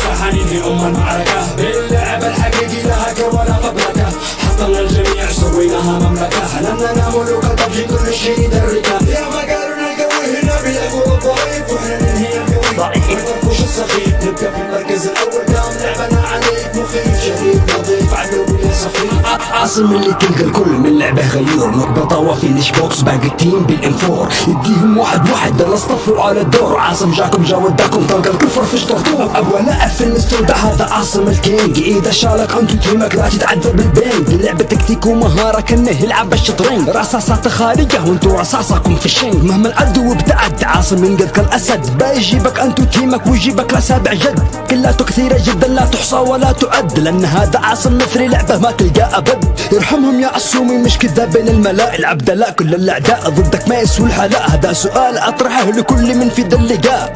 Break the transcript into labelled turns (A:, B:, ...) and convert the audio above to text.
A: الساحة ننهي المعركة باللعب الحقيقي لها ولا فبركة. حطمنا الجميع سويناها مملكة، لأننا ملوك الببجي كل شي ندركه. يا ما قالوا القوي هنا بيلعبوا الضعيف، واحنا ننهي القوي ونفرفش السخيف. نبقى في المركز الأول دام لعبنا عنيف، مخيف شريف نظيف عدوي سخيف.
B: عاصم اللي تلقى الكل من لعبه غيور، نقبة طوافي بوكس باقي التيم بالانفور. يديهم واحد واحد دل اصطفوا على الدور. عاصم جاكم جا وداكم طلق الكفر في شطرتوه. ابغى لاعب في الاستودع هذا عاصم الكينج. اذا شالك انتو تيمك لا تتعذب بالبينج. اللعبة تكتيك ومهارة كانه يلعب بالشطرنج. رصاصات خارجة وانتو رصاصكم في الشنج. مهما العدو ابتعد عاصم ينقذ كالاسد. بيجيبك انتو تيمك ويجيبك لسابع جد. كلاته كثيرة جدا لا تحصى ولا تعد، لان هذا عاصم مثري لعبه ما تلقى ابد. يرحمهم يا عصومي مش كذاب بين الملاء. العبد لا كل الاعداء ضدك ما يسوي الحلاء. هذا سؤال اطرحه لكل من في ذا اللقاء.